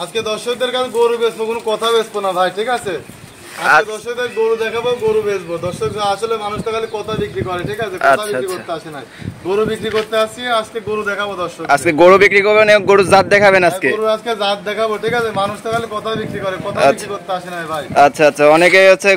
আজকে দর্শকদের কাছে গরু বেচবো, কোনো কথা বেচবো না ভাই, ঠিক আছে? আজকে দর্শকদের গরু দেখাবো, গরু বেচবো। দর্শক আসলে মানুষ তো খালি কথা বিক্রি করে, ঠিক আছে? কথা বিক্রি করতে আসে না, গরু বিক্রি করতে আসছি। আজকে গরু দেখাবো দর্শক। আজকে গরু বিক্রি করবেন, গরু জাত দেখাবেন আজকে? গরু আজকে জাত দেখাবো, ঠিক আছে? মানুষ তো খালি কথা বিক্রি করে, কথা বিক্রি করতে আসে না ভাই। আচ্ছা আচ্ছা, অনেকে হচ্ছে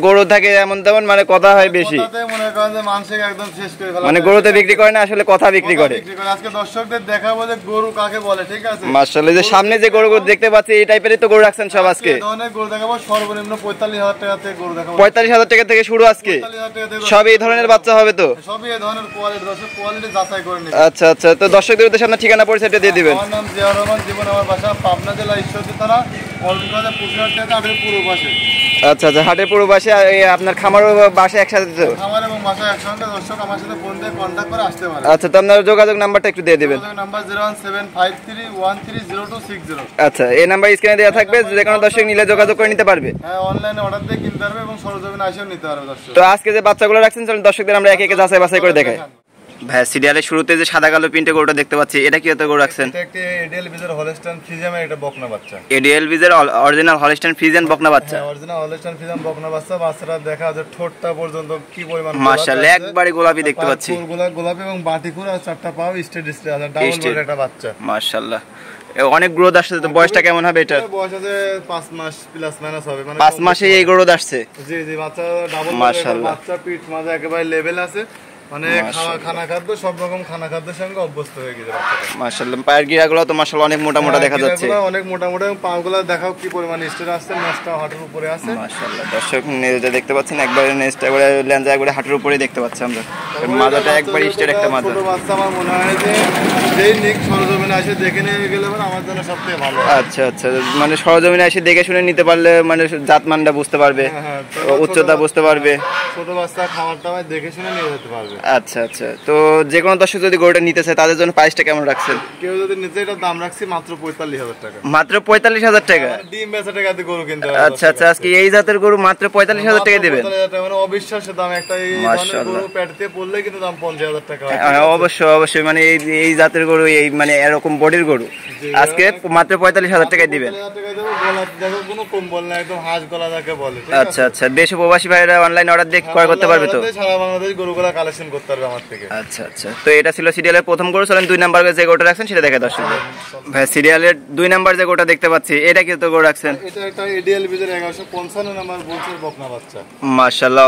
গরু থাকে এমন তেমন, মানে কথা হয় বেশি, কথাতে মনে করেন যে মানুষকে একদম শেষ করে ফেলে, মানে গরুতে বিক্রি করে না, আসলে কথা বিক্রি করে। আজকে দর্শকদের দেখাবো যে গরু কাকে বলে, ঠিক আছে? মাশাআল্লাহ, যে সামনে যে গরু দেখতে পাচ্ছি এই টাইপেরই তো গরু রাখছেন সব আজকে? অনেক গরু দেখাবো, সর্বনিম্ন 45,000 টাকা থেকে গরু দেখাবো। 45,000 টাকা থেকে শুরু আজকে? সব এই ধরনের বাচ্চা হবে তো? সবই এই ধরনের কোয়ালিটি, দর্শক কোয়ালিটি যাচাই করে নিন। আচ্ছা আচ্ছা, তো দর্শকদের উদ্দেশ্যে আপনার ঠিকানা পরিচয়টা দিয়ে দিবেন। আমার নাম জিয়াউর রহমান, জীবন আমার বাসা পাবনা জেলা ঈশ্বরদী থানা কলকাতা পুকুরহাট থেকে হাটের পূর্ব পাশে। আচ্ছা আচ্ছা, হাটের পূর্ব পাশে। আপনার খামার বাসা একসাথে তো? খামার এবং বাসা একসঙ্গে। দর্শক আমার সাথে ফোন দিয়ে কন্ট্যাক্ট করে আসতে পারে। আচ্ছা, তো আপনার যোগাযোগ নাম্বারটা একটু দিয়ে দিবেন। যোগাযোগ নাম্বার 01753130260। আচ্ছা, এই নাম্বার স্ক্রিনে দেওয়া থাকবে, যে কোনো দর্শক নিলে যোগাযোগ করে নিতে পারবে। হ্যাঁ, অনলাইনে অর্ডার দিয়ে কিনতে পারবে এবং সরজমিনে এসেও নিতে পারবে দর্শক। তো আজকে যে বাচ্চাগুলো রাখছেন, চলুন দর্শকদের আমরা একে একে যাচাই বাছাই করে দেখাই। ভাই, সিরিয়ালের শুরুতে যে সাদা কালো প্রিন্টে গরুটা দেখতে পাচ্ছি, এটা কি গরু রাখছেন? এটা একটা এডিএল বিজের হলস্টাইন ফ্রিজিয়ামের একটা বকনা বাচ্চা। এডিএল বিজের অরিজিনাল হলস্টাইন ফ্রিজিয়ান বকনা বাচ্চা? হ্যাঁ, অরিজিনাল হলস্টাইন ফ্রিজিয়ান বকনা বাচ্চা। বাচ্চাটা দেখা যায় ঠোঁটটা পর্যন্ত কি পরিমাণ মাশাআল্লাহ, একবারে গোলাপি দেখতে পাচ্ছি। গোলাপি এবং বাটিকুর আর চারটা পাও স্ট্রেট আছে, ডাবল বডির একটা বাচ্চা। মাশাআল্লাহ, অনেক গ্রোথ আসছে। তো বয়সটা কেমন হবে এটা? বয়স আছে 5 মাস প্লাস মাইনাস হবে, মানে 5 মাসে এই গ্রোথ আসছে? জি জি, বাচ্চা ডাবল বডির বাচ্চা, পিঠ মাজা একেবারে লেভেল আছে, মানে খানা খাদ্য সব রকম খানা খাদ্যের সঙ্গে অভ্যস্ত হয়ে গেছে বাচ্চাটা। মাশাআল্লাহ, পায়ের গিরাগুলো তো মাশাআল্লাহ অনেক মোটা মোটা দেখা যাচ্ছে। অনেক মোটা মোটা, এবং পাগুলো দেখাও কি পরিমাণ স্টেট আসছে, নেসটা হাঁটুর উপরে আছে। মাশাআল্লাহ, দর্শক নেজটা দেখতে পাচ্ছেন, একবারে নেসটা একবারে লেন্সা একবারে হাঁটুর উপরে দেখতে পাচ্ছি আমরা। মাজাটা একবারে স্টেট একটা মাজা। ছোট বাচ্চা, আমার মনে হয় যে যেই নিক সরজমিনে এসে দেখে নিয়ে গেলে মানে আমার জন্য সবথেকে ভালো। আচ্ছা আচ্ছা, মানে সরজমিনে এসে দেখে শুনে নিতে পারলে মানে জাতমানটা বুঝতে পারবে, উচ্চতা বুঝতে পারবে, ছোট বাচ্চা খাবার টাবার দেখে শুনে নিয়ে যেতে পারবে। আচ্ছা আচ্ছা, তো যে কোনো দর্শক যদি গরুটা নিতে চায় তাদের জন্য প্রাইসটা কেমন রাখছেন? কেউ যদি নিতে, এটার দাম রাখছি মাত্র 45,000 টাকা। মাত্র 45,000 টাকা? ডিম বেচা টাকা দিয়ে গরু কিনতে হবে। আচ্ছা আচ্ছা, আজকে এই জাতের গরু মাত্র 45,000 টাকা দিবেন? মানে অবিশ্বাস্য দাম। একটা এই গরু পেটতে পড়লে কিন্তু দাম 50,000 টাকা। অবশ্যই অবশ্যই, মানে এই জাতের গরু, এই মানে এরকম বডির গরু আজকে মাত্র 45,000 টাকায় দিবেন। আচ্ছা আচ্ছা, দেশ ও প্রবাসী ভাইরা অনলাইন অর্ডার দিয়ে ক্রয় করতে পারবে তো? সারা বাংলাদেশ গরুগুলা কালেকশন করতে পারবে আমার থেকে। আচ্ছা আচ্ছা, তো এটা ছিল সিরিয়ালের প্রথম গরু। চলেন 2 নাম্বার যে গরুটা রাখছেন সেটা দেখে দর্শক। ভাই, সিরিয়ালের 2 নাম্বার যে গরুটা দেখতে পাচ্ছি, এটা কি তো গরু রাখছেন? এটা একটা এডিএল বিজের 1155 নাম্বার বলছের বকনা বাচ্চা। মাশাআল্লাহ,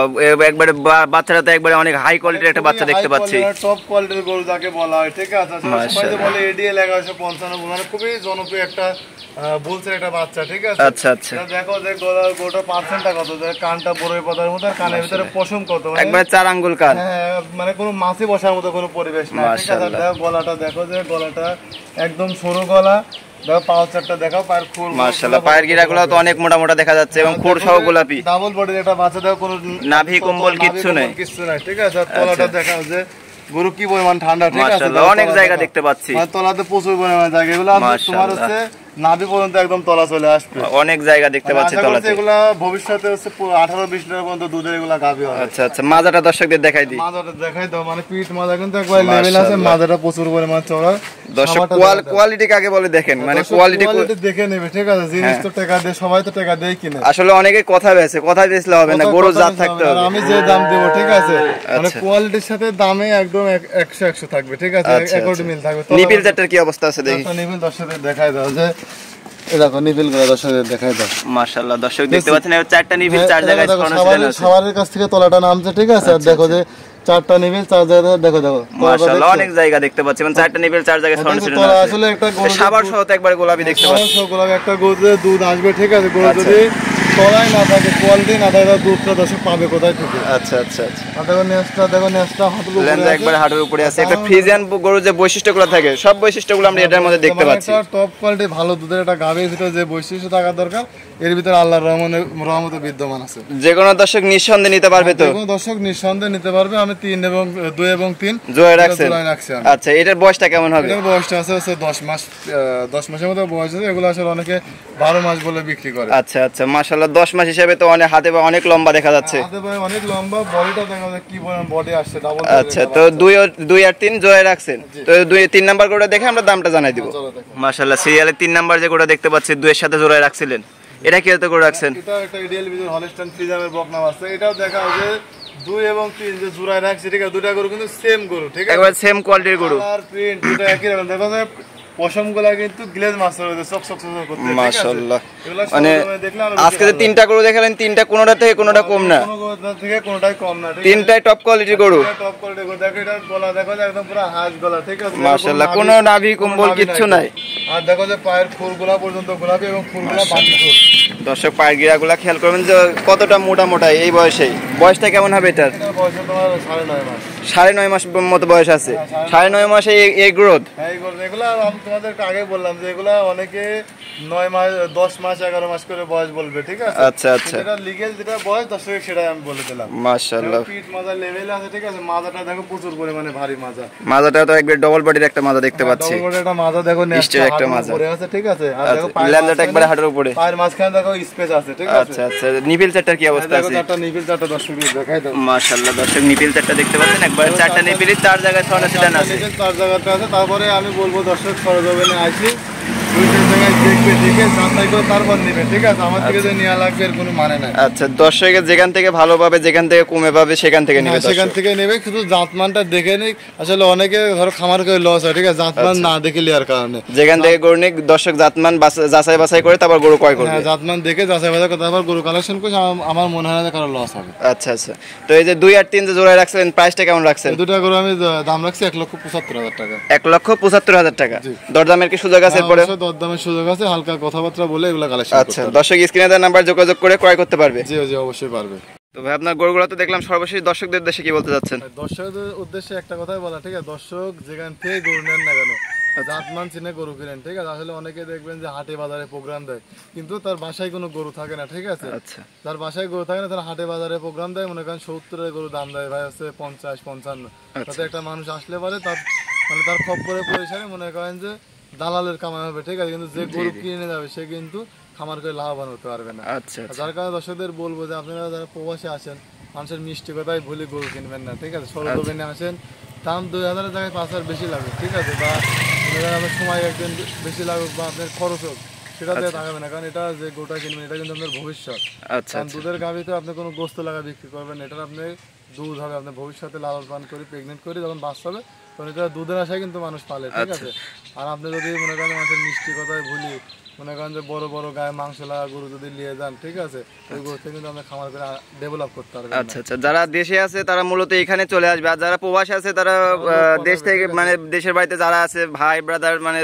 একবারে বাচ্চাটা তো একবারে অনেক হাই কোয়ালিটির একটা বাচ্চা দেখতে পাচ্ছি। টপ কোয়ালিটির গরু যাকে বলা হয়, ঠিক আছে? সবাই তো বলে এডিএল 1155, মানে খুবই জনপ্রিয় একটা বুলসের একটা বাচ্চা, ঠিক আছে? আচ্ছা আচ্ছা, দেখো যে গোটা পার্সেন্টটা কত, কানটা বড়ই পাতার মতো, কানের ভিতরে পশম কত, একবারে 4 আঙ্গুল কান। হ্যাঁ, মানে কোনো মাছি বসার মতো কোনো পরিবেশ না, ঠিক আছে? দেখো গলাটা, দেখো যে গলাটা একদম সরু গলা। দেখো পাঁচ চারটা, দেখাও পায়ের খুর। মাশাআল্লাহ, পায়ের গিরাগুলো তো অনেক মোটা মোটা দেখা যাচ্ছে এবং খুর সহ গোলাপি। ডাবল বডির একটা বাচ্চা, দেখো কোনো নাভি কম্বল কিচ্ছু নাই, ঠিক আছে? তলাটা দেখাও যে গরু কি পরিমাণ ঠান্ডা, ঠিক আছে? মাশাআল্লাহ, অনেক জায়গা দেখতে পাচ্ছি, মানে তলাতে প্রচুর পরিমাণ জায়গা। এগুলো তোমার হচ্ছে নাভি পর্যন্ত একদম তলা চলে আসবে, অনেক জায়গা দেখতে পাচ্ছি তলাতে। এগুলা ভবিষ্যতে হচ্ছে 18-20 লিটার পর্যন্ত দুধের এগুলা গাভী হবে। আচ্ছা আচ্ছা, মাজাটা দর্শকদের দেখাই দিই। মাজাটা দেখাই দাও, মানে পিঠ মাজা কিন্তু একবার লেভেল আছে, মাজাটা প্রচুর পরিমাণ চওড়া। দর্শক কোয়ালিটি কাকে বলে দেখেন, মানে কোয়ালিটি দেখে নেবে, ঠিক আছে? জিনিস তো টাকা দিয়ে, সবাই তো টাকা দিয়ে কিনে। আসলে অনেকে কথা বেচে, কথা বেচলে হবে না, গরু জাত থাকতে হবে। আমি যে দাম দেব, ঠিক আছে, মানে কোয়ালিটির সাথে দামে একদম 100 থাকবে, ঠিক আছে? একটি মিল থাকবে। নিপিল জাতের কি অবস্থা আছে দেখি? নিপিল দর্শকদের দেখাই দাও যে দেখো নিপিল গুলো দর্শকদের দেখাই দাও। মাশাআল্লাহ, দর্শক দেখতে পাচ্ছেন 4টা নিপিল 4 জায়গায় সবার কাছ থেকে তলাটা নামছে, ঠিক আছে? আর দেখো যে 4টা নিপিল 4 জায়গায়, দেখো দেখো মাশাআল্লাহ, অনেক জায়গা দেখতে পাচ্ছি, মানে 4টা নিপিল 4 জায়গায় ছড়ানো ছিল। আসলে একটা গরু সাবার সহ একবার গোলাপি দেখতে পাচ্ছি, সাবার সহ গোলাপি একটা গরুতে দুধ আসবে, ঠিক আছে? গরু যদি তলায় না থাকে, কোয়ালিটি না থাকে, দুধটা দর্শক পাবে কোথায় থেকে? আচ্ছা আচ্ছা আচ্ছা, দেখো নেসটা হাঁটুর উপরে আছে, একবার হাঁটুর উপরে আছে। একটা ফ্রিজিয়ান গরুর যে বৈশিষ্ট্যগুলো থাকে, সব বৈশিষ্ট্যগুলো আমরা এটার মধ্যে দেখতে পাচ্ছি। টপ কোয়ালিটি ভালো দুধের একটা গাভীর ভিতরে যে বৈশিষ্ট্য থাকা দরকার, এর ভিতরে আল্লাহর রহমতে বিদ্যমান আছে। যে কোনো দর্শক নিঃসন্দেহে নিতে পারবে তো? যে কোনো দর্শক নিঃসন্দেহে নিতে পারবে। আমি 2 এবং 3 জোড়া রাখছি। আচ্ছা, এটার বয়সটা কেমন হবে? এটার বয়সটা আছে 10 মাস। 10 মাসের মতো বয়স আছে। এগুলো আসলে অনেকে 12 মাস বলে বিক্রি করে। আচ্ছা আচ্ছা, মাশাআল্লাহ, মাশাআল্লাহ 10 মাস হিসেবে তো অনেক হাতে বা অনেক লম্বা দেখা যাচ্ছে। হাতে ভাই অনেক লম্বা, বডিটা দেখা যায় কি বডি আসছে ডাবল। আচ্ছা, তো 2 আর 3 জোড়ায় রাখছেন, তো 3 নাম্বার গরুটা দেখে আমরা দামটা জানাই দিব। মাশাআল্লাহ সিরিয়ালে 3 নাম্বার যে গরুটা দেখতে পাচ্ছি 2 এর সাথে জোড়ায় রাখছিলেন, এটা কি করে রাখছেন? এটা একটা আইডিয়াল ভিতর হলস্টাইন ফ্রিজিয়ানের বকনা আছে, এটাও দেখা যায় 2 এবং 3 যে জোড়ায় রাখছে, ঠিক আছে, দুটো গরু কিন্তু সেম গরু, ঠিক আছে, একবার সেম কোয়ালিটির গরু, কালার প্রিন্ট দুটো একই রকম। দেখা যায় পশমগুলা কিন্তু গ্লেজ মাছ রয়েছে, চক চক চক করতে, ঠিক আছে, মাশাআল্লাহ। এগুলা মানে দেখলে আজকে যে 3টা গরু দেখালেন, 3টা কোনোটা থেকে কোনোটা কম না, কোনো গরু থেকে কোনোটাই কম না, ঠিক আছে, 3টাই টপ কোয়ালিটির গরু। টপ কোয়ালিটির গরু। দেখো এটা গলা, দেখো একদম পুরো হাঁস গলা, ঠিক আছে, মাশাআল্লাহ, কোনো নাভি কম্বল কিচ্ছু নাই। আর দেখো যে পায়ের খুরগুলা পর্যন্ত গোলাপি এবং খুরগুলা বাকি খুর। দর্শক পায়ের গিরাগুলা খেয়াল করবেন যে কতটা মোটা মোটা এই বয়সেই। বয়সটা কেমন হবে এটার? এটা বয়স তোমার 9.5 মাস। 9.5 মাস মতো বয়স আছে। 9.5 মাসে এই গ্রোথ। হ্যাঁ, এই গরু এগুলা আমি তোমাদেরকে আগে বললাম যে এগুলা অনেকে 9 মাস 10 মাস 11 মাস করে বয়স বলবে, ঠিক আছে। আচ্ছা আচ্ছা, এটা লিগ্যাল যেটা বয়স দর্শক সেটাই আমি বলে দিলাম। মাশাআল্লাহ, পিঠ মাজা লেভেল আছে, ঠিক আছে, মাজাটা দেখো প্রচুর পরিমাণে ভারী মাজা। মাজাটা তো একবার ডবল বডির একটা মাজা দেখতে পাচ্ছি। ডবল বডির একটা মাজা দেখো, নিশ্চয় একটা মাজা পড়ে আছে, ঠিক আছে। আর দেখো ল্যান্ডাটা একবারে হাড়ের উপরে, পায়ের মাঝখানে দেখো স্পেস আছে, ঠিক আছে। আচ্ছা আচ্ছা, নিপিল চারটার কি অবস্থা দেখো আছে? চারটা নিপিল, চারটা দর্শক দেখাই দাও। মাশাআল্লাহ দর্শক নিপিল চারটা দেখতে পাচ্ছেন, একবারে চারটা নিপিল 4 জায়গায় ছড়ানো ছিটানো আছে। চার জায়গাতে আছে। তারপরে আমি বলবো দর্শক সরজমিনে আসি, 2-3 জায়গায় দেখবে, ঠিক আছে, যাচাই করে তারপর নেবে, ঠিক আছে, আমার থেকে যে নেওয়া লাগবে এর কোনো মানে নাই। আচ্ছা, দর্শকের যেখান থেকে ভালো পাবে, যেখান থেকে কমে পাবে সেখান থেকে নেবে, সেখান থেকে নেবে, শুধু জাতমানটা দেখে নেই। আসলে অনেকে ধরো খামার করে লস হয়, ঠিক আছে, জাতমান না দেখে নেওয়ার কারণে। যেখান থেকে গরু নিক দর্শক জাতমান যাচাই বাছাই করে তারপর গরু ক্রয় করবে। হ্যাঁ, জাতমান দেখে যাচাই বাছাই করে তারপর গরু কালেকশন করে, আমার মনে হয় না কারো লস হবে। আচ্ছা আচ্ছা, তো এই যে 2 আর 3 যে জোড়ায় রাখছেন, প্রাইসটা কেমন রাখছেন? এই দুটো গরু আমি দাম রাখছি 1,75,000 টাকা। 1,75,000 টাকা। জি। দরদামের কি সুযোগ আছে এরপরে? অবশ্যই দরদামের সুযোগ আছে, হালকা কথাবার্তা বলে এগুলো কালেকশন আচ্ছা, দর্শক স্ক্রিনে দেওয়া নাম্বার যোগাযোগ করে ক্রয় করতে পারবে। জি জি, অবশ্যই পারবে। তো ভাই আপনার গরুগুলো তো দেখলাম, সর্বশেষ দর্শকদের উদ্দেশ্যে কি বলতে যাচ্ছেন? দর্শকদের উদ্দেশ্যে একটা কথাই বলা, ঠিক আছে, দর্শক যেখান থেকে গরু নেন না কেন, জাতমান চিনে গরু কিনেন, ঠিক আছে। আসলে অনেকে দেখবেন যে হাটে বাজারে প্রোগ্রাম দেয়, কিন্তু তার বাসায় কোনো গরু থাকে না, ঠিক আছে। আচ্ছা, তার বাসায় গরু থাকে না, তার হাটে বাজারে প্রোগ্রাম দেয়, মনে করেন 70-এর গরু দাম দেয় ভাই হচ্ছে 50-55। তাতে একটা মানুষ আসলে পারে তার মানে তার খপ্পরে পরিসরে মনে করেন যে দালালের কামাই হবে, ঠিক আছে, কিন্তু যে গরু কিনে যাবে সে কিন্তু খামার করে লাভবান হতে পারবে না। আচ্ছা, যার কারণে দর্শকদের বলবো যে আপনারা যারা প্রবাসে আসেন, মানুষের মিষ্টি কথাই ভুলে গরু কিনবেন না, ঠিক আছে। সরজমিনে আসেন, দাম 2,000-এর জায়গায় 5,000 বেশি লাগুক, ঠিক আছে, বা আপনার সময় একদিন বেশি লাগুক বা আপনার খরচ হোক, সেটা দিয়ে তাকাবে না, কারণ এটা যে গরুটা কিনবেন এটা কিন্তু আপনার ভবিষ্যৎ। আচ্ছা, কারণ দুধের গাভীতে আপনি কোনো গোস্ত লাগা বিক্রি করবেন, এটার আপনি দুধ হবে, আপনার ভবিষ্যতে লালন পালন করে প্রেগনেন্ট করে যখন বাচ্চা হবে তখন এটা দুধের আশায় কিন্তু মানুষ পালে, ঠিক আছে। আর আপনি যদি মনে করেন মানুষের মিষ্টি কথায় ভুলি, মনে করেন যে বড় বড় গায়ে মাংস লাগা গরু যদি নিয়ে যান, ঠিক আছে, ওই গরু থেকে কিন্তু আপনি খামার করে ডেভেলপ করতে পারবেন। আচ্ছা আচ্ছা, যারা দেশে আছে তারা মূলত এখানে চলে আসবে, আর যারা প্রবাসে আছে তারা দেশ থেকে মানে দেশের বাড়িতে যারা আছে ভাই ব্রাদার মানে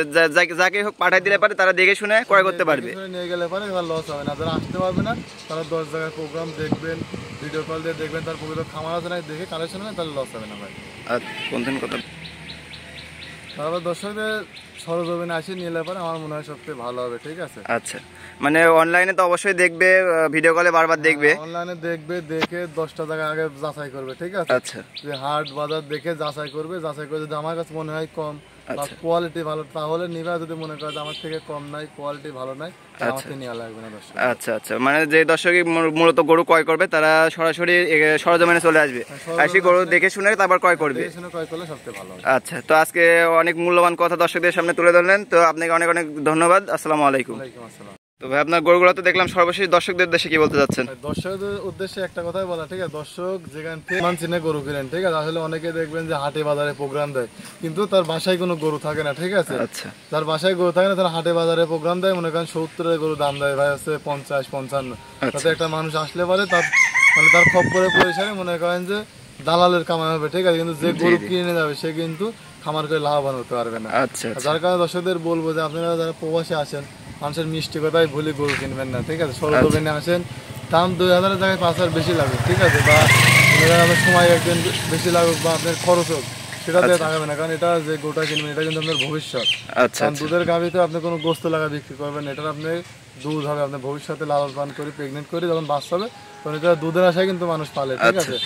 যাকে হোক পাঠাই দিলে পারে, তারা দেখে শুনে ক্রয় করতে পারবে, নিয়ে গেলে পারে, এবার লস হবে না। যারা আসতে পারবে না তারা 10 জায়গায় প্রোগ্রাম দেখবেন, ভিডিও কল দিয়ে দেখবেন, তার প্রকৃত খামার আছে না দেখে কালেকশন হবে, তাহলে লস হবে না ভাই। আর কোনদিন কথা তারপর দর্শকদের সরজমিনে আসি নিলে পরে আমার মনে হয় সবথেকে ভালো হবে, ঠিক আছে। আচ্ছা, মানে অনলাইনে তো অবশ্যই দেখবে, ভিডিও কলে বারবার দেখবে, অনলাইনে দেখবে, দেখে 10টা জায়গা আগে যাচাই করবে, ঠিক আছে। আচ্ছা, যে হাট বাজার দেখে যাচাই করবে, যাচাই করে যদি আমার কাছে মনে হয় কম বা কোয়ালিটি ভালো তাহলে নিবে, যদি মনে করে যে আমার থেকে কম নাই, কোয়ালিটি ভালো নাই, আমাকে নেওয়া লাগবে না দর্শক। আচ্ছা আচ্ছা, মানে যে দর্শকই মূলত গরু ক্রয় করবে তারা সরাসরি সরজমিনে চলে আসবে, আসি গরু দেখে শুনে তারপর ক্রয় করবে, দেখে শুনে ক্রয় করলে সবচেয়ে ভালো হবে। আচ্ছা, তো আজকে অনেক মূল্যবান কথা দর্শকদের সামনে তুলে ধরলেন, তো আপনাকে অনেক অনেক ধন্যবাদ। আসসালামু আলাইকুম। ওয়ালাইকুম আসসালাম। তো ভাই আপনার গরুগুলো তো দেখলাম, সর্বশেষ দর্শকদের উদ্দেশ্যে কি বলতে যাচ্ছেন? দর্শকদের উদ্দেশ্যে একটা কথাই বলা, ঠিক আছে, দর্শক যেখান থেকে চিনে গরু কিনেন, ঠিক আছে। আসলে অনেকে দেখবেন যে হাটে বাজারে প্রোগ্রাম দেয়, কিন্তু তার বাসায় কোনো গরু থাকে না, ঠিক আছে। আচ্ছা, তার বাসায় গরু থাকে না, তার হাটে বাজারে প্রোগ্রাম দেয়, মনে করেন 70-এর গরু দাম দেয় ভাই হচ্ছে 50-55। তাতে একটা মানুষ আসলে পারে তার মানে তার খপ্পরে পরিসরে মনে করেন যে দালালের কামাই হবে, ঠিক আছে, কিন্তু যে গরু কিনে যাবে সে কিন্তু খামার করে লাভবান হতে পারবে না। আচ্ছা, যার কারণে দর্শকদের বলবো যে আপনারা যারা প্রবাসে আসেন, মানুষের মিষ্টি কথাই ভুলে গরু কিনবেন না, ঠিক আছে। সরজমিনে আসেন, দাম 2,000-এর জায়গায় 5,000 বেশি লাগুক, ঠিক আছে, বা আপনার সময় একদিন বেশি লাগুক বা আপনার খরচ হোক, সেটা দিয়ে তাকাবে না, কারণ এটা যে গরুটা কিনবেন এটা কিন্তু আপনার ভবিষ্যৎ। কারণ দুধের গাভীতে আপনি কোনো গোস্ত লাগা বিক্রি করবেন, এটার আপনি দুধ হবে, আপনার ভবিষ্যতে লালন পালন করে প্রেগনেন্ট করে যখন বাচ্চা হবে কারণ এটা দুধের আশায় কিন্তু মানুষ পালে, ঠিক আছে।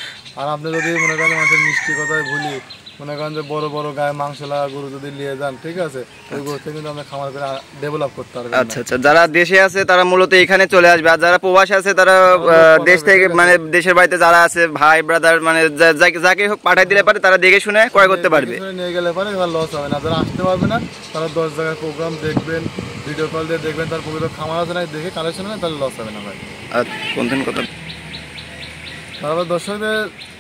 আর আপনি যদি মনে করেন মানুষের মিষ্টি কথায় ভুলি, মনে করেন যে বড় বড় গায়ে মাংস লাগা গরু যদি নিয়ে যান, ঠিক আছে, ওই গরু থেকে কিন্তু আপনি খামার করে ডেভেলপ করতে পারবেন। আচ্ছা আচ্ছা, যারা দেশে আছে তারা মূলত এখানে চলে আসবে, আর যারা প্রবাসে আছে তারা দেশ থেকে মানে দেশের বাড়িতে যারা আছে ভাই ব্রাদার মানে যাকে হোক পাঠাই দিলে পারে, তারা দেখে শুনে ক্রয় করতে পারবে। নিয়ে গেলে পারে এবার লস হবে না। যারা আসতে পারবে না তারা 10 জায়গায় প্রোগ্রাম দেখবেন, ভিডিও কল দিয়ে দেখবেন, তার প্রকৃত খামার আছে না দেখে কালেকশন হবে, তাহলে লস হবে না ভাই। আর কোন কথা তারপর দর্শকদের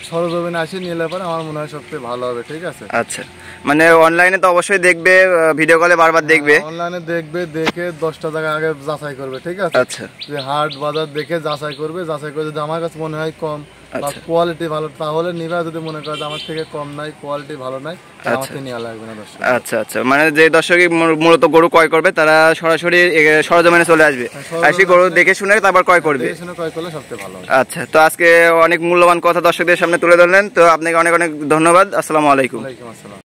সরজমিনে আসি নিয়ে এলে পরে আমার মনে হয় সবচেয়ে ভালো হবে, ঠিক আছে। আচ্ছা, মানে অনলাইনে তো অবশ্যই দেখবে, ভিডিও কলে বারবার দেখবে, অনলাইনে দেখবে, দেখে 10টা জায়গা আগে যাচাই করবে, ঠিক আছে। আচ্ছা, যে হাট বাজার দেখে যাচাই করবে, যাচাই করে যদি আমার কাছে মনে হয় কম বা কোয়ালিটি ভালো তাহলে নিবে, যদি মনে করে আমার থেকে কম নাই, কোয়ালিটি ভালো নাই, আমাকে নেওয়া লাগবে না দর্শক। আচ্ছা আচ্ছা, মানে যে দর্শকই মূলত গরু ক্রয় করবে তারা সরাসরি সরজমিনে চলে আসবে, আর সেই গরু দেখে শুনে তারপর ক্রয় করবে, দেখে শুনে ক্রয় করলে সবচেয়ে ভালো হবে। আচ্ছা, তো আজকে অনেক মূল্যবান কথা দর্শকদের সামনে তুলে ধরলেন, তো আপনাকে অনেক অনেক ধন্যবাদ। আসসালামু আলাইকুম। ওয়ালাইকুম আসসালাম।